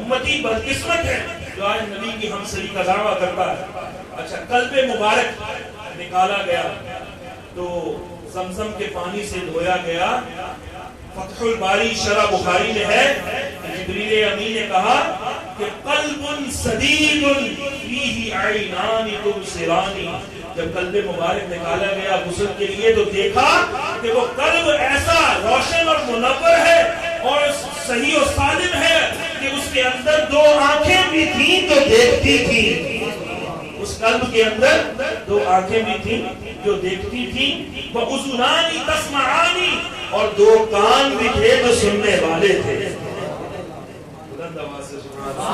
امتی بدقسمت ہے جو آج نبی کی ہمسری کا دعویٰ کرتا ہے۔ اچھا، قلب مبارک نکالا گیا تو زمزم کے پانی سے دھویا گیا۔ فتح الباری شرح بخاری میں ہے، جبریل امین نے کہا کہ قلب سدید فیہ عینان تبصران، جب قلب مبارک نکالا گیا غسل کے لیے تو دیکھا کہ وہ قلب ایسا روشن اور منور ہے اور صحیح و سالم ہے کہ اس کے اندر دو آنکھیں بھی تھیں جو دیکھتی تھیں۔ اس قلب کے اندر دو آنکھیں بھی تھیں جو دیکھتی تھیں، وَأُذُنَانِ تَسْمَعَانِ، اور دو کان بھی تھے جو سننے والے تھے۔ بلند آواز سے سبحان اللہ۔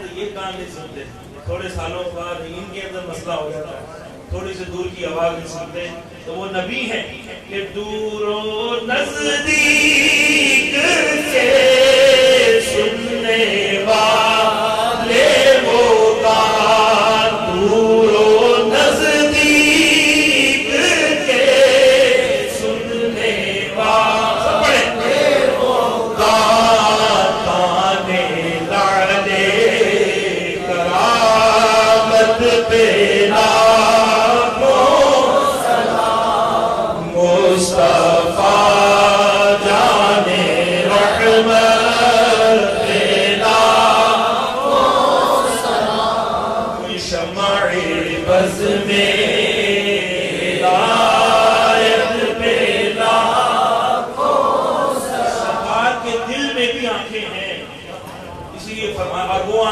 تو یہ کان نہیں سنتے، تھوڑے سالوں بعد ان کے اندر مسئلہ ہو جاتا ہے، تھوڑی سی دور کی آواز نہیں سنتے، تو وہ نبی ہیں کہ دور و نزدیک سے سننے والے وہ کان، دور و نزدیک کے سننے والے وہ کان، تانے لعلے کرامت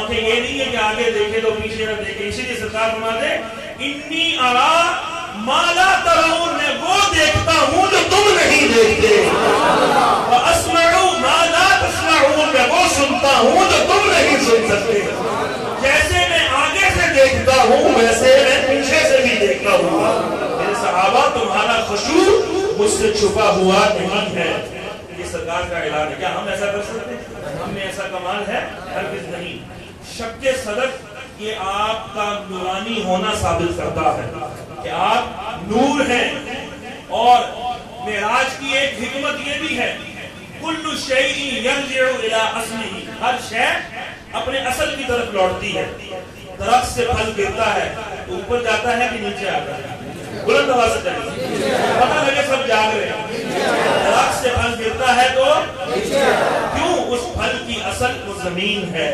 پہ یہ نہیں ہے کہ آگے دیکھے تو پیچھے نہ دیکھے، اسی لیے سرکار فرماتے انی ارا ما لا ترون، میں وہ دیکھتا ہوں جو تم نہیں دیکھتے، واسمع ما لا تسمعون، میں وہ سنتا ہوں جو تم نہیں سن سکتے۔ جیسے میں آگے سے دیکھتا ہوں ویسے میں پیچھے سے بھی دیکھتا ہوں۔ میرے صحابہ تمہارا خشوع مجھ سے چھپا ہوا نہیں ہے، یہ سرکار کا اعلان ہے۔ کیا ہم ایسا کر سکتے ہیں؟ ہم میں ایسا کمال ہے؟ ہرگز نہیں۔ شک صدق یہ آپ کا نورانی ہونا ثابت کرتا ہے کہ آپ نور ہیں، اور معراج کی ایک حکمت یہ بھی ہے کل شیء یرجع الی اصلہ، ہر شے اپنے اصل کی طرف لوٹتی ہے۔ درخت سے پھل گرتا ہے تو اوپر جاتا ہے کہ نیچے آتا ہے؟ بلند آواز سے چلیے، پتہ لگے سب جاگ رہے ہیں۔ درخت سے پھل گرتا ہے تو کیوں؟ اس پھل کی اصل وہ زمین ہے۔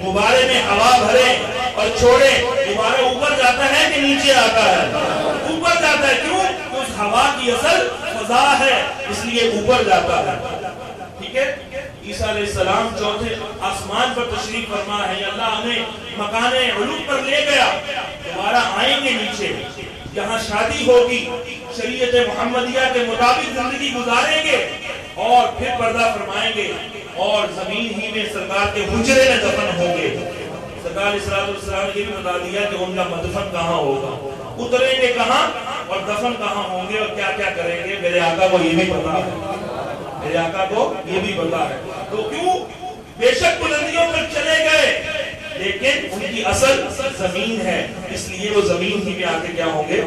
غبارے میں ہوا بھرے اور چھوڑے، غبارہ اوپر جاتا ہے کہ نیچے آتا ہے؟ اوپر جاتا ہے، کیوں؟ اس ہوا کی اصل فضا ہے، اس لیے اوپر جاتا ہے۔ ٹھیک ہے؟ عیسیٰ علیہ السلام چوتھے آسمان پر تشریف فرما ہے، اللہ ہمیں مکان علو پر لے گیا، دوبارہ آئیں گے نیچے، جہاں شادی ہوگی، شریعت محمدیہ کے مطابق زندگی گزاریں گے اور پھر پردہ فرمائیں گے، اور زمین ہی میں سرکار کے حجرے میں دفن ہوں گے۔ سرکار علیہ السلام نے یہ بھی بتا دیا کہ ان کا مدفن کہاں ہوگا، اتریں گے کہاں اور دفن کہاں ہوں گے اور کیا کیا کریں گے۔ میرے آقا کو یہ بھی پتا ہے، میرے آقا کو یہ بھی پتا ہے۔ تو کیوں؟ بے شک بلندیوں پر چلے گئے لیکن ان کی اصل زمین ہے، اس لیے وہ زمین ہی میں آ کے کیا ہوں گے۔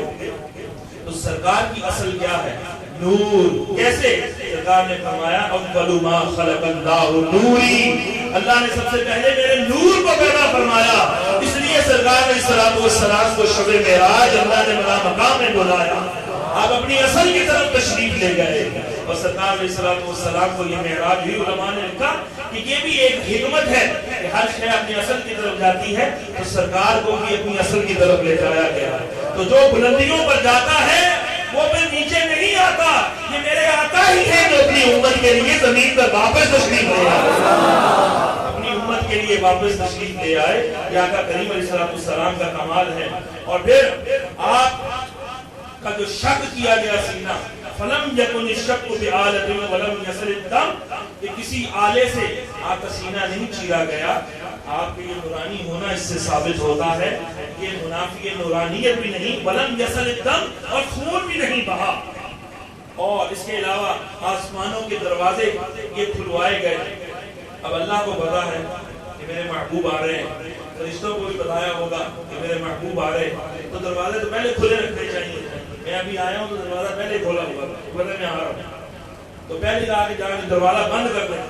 تو سرکار کی اصل کیا ہے؟ نور۔ کیسے؟ سرکار نے فرمایا اول ما خلق اللہ نوری، اللہ نے سب سے پہلے میرے نور کو پیدا فرمایا، اس لیے سرکار علیہ السلام کو شب معراج اللہ نے بڑا مقام میں بلایا۔ آپ اپنی اصل کی طرف تشریف لے گئے، اور سرکار علیہ السلام کو یہ معراج بھی علماء نے لکھا کہ یہ بھی ایک حکمت ہے کہ ہر شے اپنی اصل کی طرف جاتی ہے، تو سرکار کو بھی اپنی اصل کی طرف لے جایا گیا۔ تو جو بلندیوں پر جاتا ہے وہ پھر نیچے نہیں آتا، یہ میرے آقا ہی ہے جو اپنی امت کے لیے زمین پر واپس تشریف لے آئے، اپنی امت کے لیے واپس تشریف لے آئے۔ یہ آقا کریم علیہ السلام کا کمال ہے۔ اور پھر آپ کا جو شک کیا گیا سینہ، فلم یکن الشق بآلۃ ولم یسل الدم، کہ کسی آلے سے آپ کا سینہ نہیں چیرا گیا۔ آپ کے یہ نورانی ہونا اس سے ثابت ہوتا ہے، یہ منافی نورانیت بھی نہیں، ولم یسل الدم، اور خون بھی نہیں بہا۔ اور اس کے علاوہ آسمانوں کے دروازے یہ کھلوائے گئے۔ اب اللہ کو پتا ہے کہ میرے محبوب آ رہے ہیں، فرشتوں کو بھی بتایا ہوگا کہ میرے محبوب آ رہے ہیں، تو دروازے تو پہلے کھلے رکھنے چاہیے۔ میں ابھی آیا ہوں تو دروازہ پہلے کھولا ہوا، پتہ میں آ رہا ہوں تو پہلے جا کے دروازہ بند کر دیں۔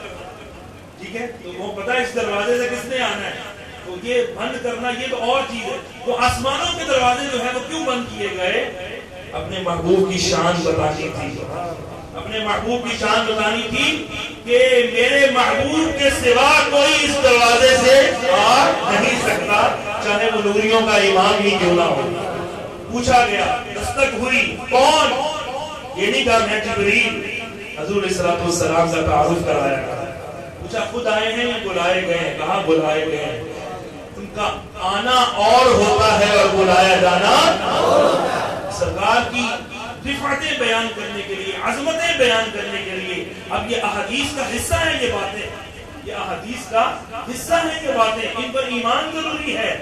ٹھیک ٹھیک ہے، تو وہ پتہ ہے اس دروازے سے کس نے آنا ہے، تو یہ بند کرنا یہ تو اور چیز ہے. تو آسمانوں کے دروازے جو ہے وہ کیوں بند کیے گئے؟ اپنے محبوب کی شان بتانی تھی، اپنے محبوب کی شان بتانی تھی کہ میرے محبوب کے سوا کوئی اس دروازے سے آ نہیں سکتا، چاہے وہ نوریوں کا امام ہی کیوں نہ ہو. پوچھا گیا، دستک ہوئی، کون؟ یہ نہیں کہا میں جبریل. حضور صلی اللہ علیہ وسلم کا تعارف کرایا گیا. پوچھا خود آئے ہیں یا بلائے گئے ہیں؟ کہاں بلائے گئے ہیں. ان کا آنا اور ہوتا ہے اور بلایا جانا. سرکار کی رفعتیں بیان کرنے کے لیے، عظمتیں بیان کرنے کے لیے، اب یہ احادیث کا حصہ ہیں یہ باتیں، یہ احادیث کا حصہ ہیں یہ باتیں، ان پر ایمان ضروری ہے.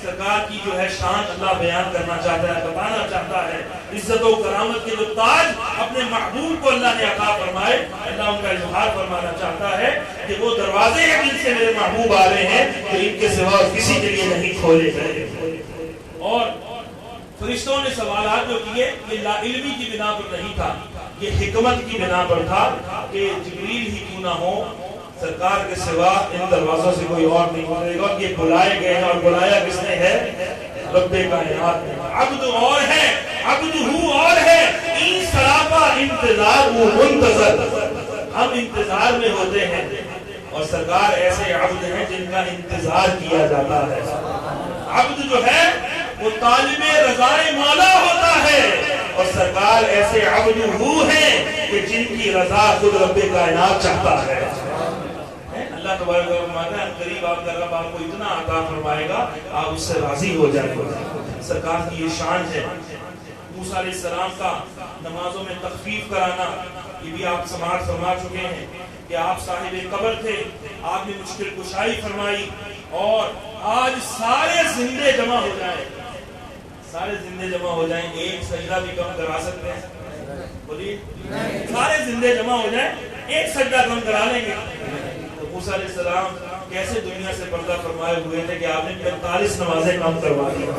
سرکار کی جو ہے شان اللہ بیان کرنا چاہتا ہے، بتانا چاہتا ہے. عزت و کرامت کے جو تاج اپنے محبوب کو اللہ نے عطا فرمائے، اللہ ان کا اظہار فرمانا چاہتا ہے کہ وہ دروازے ہیں جن سے میرے محبوب آ رہے ہیں تو ان کے سوا کسی کے لیے نہیں کھولے گئے. اور فرشتوں نے سوالات جو کیے یہ لا علمی کی بنا پر نہیں تھا، یہ حکمت کی بنا پر تھا کہ جبریل ہی کیوں نہ ہو، سرکار کے سوا ان دروازوں سے کوئی اور نہیں کھولے گا. یہ بلائے گئے ہیں اور بلایا کس نے ہے؟ رب کائنات نے. عبد اور ہے، عبد ہو اور ہے، این سراپا انتظار و منتظر. ہم انتظار میں ہوتے ہیں اور سرکار ایسے عبد ہیں جن کا انتظار کیا جاتا ہے. عبد جو ہے وہ طالب رضائے مولا ہوتا ہے اور سرکار ایسے عبد ہو ہیں کہ جن کی رضا خود رب کائنات چاہتا ہے. اللہ تبارک و تعالی ہے قریب آپ کا رب آپ کو اتنا عطا فرمائے گا آپ اس سے راضی ہو جائیں گے. سرکار کی یہ شان ہے. موسیٰ علیہ السلام کا نمازوں میں تخفیف کرانا یہ بھی آپ سماعت فرما چکے ہیں کہ آپ صاحب قبر تھے، آپ نے مشکل کشائی فرمائی اور آج سارے زندے جمع ہو جائیں، سارے زندے جمع ہو جائیں، ایک سجدہ بھی کم کرا سکتے ہیں؟ بولیے سارے زندے جمع ہو جائیں ایک سجدہ کم کرا لیں گے. تو موسیٰ علیہ السلام کیسے دنیا سے پردہ فرمائے ہوئے تھے کہ آپ نے 45 نمازیں کم کروا دی.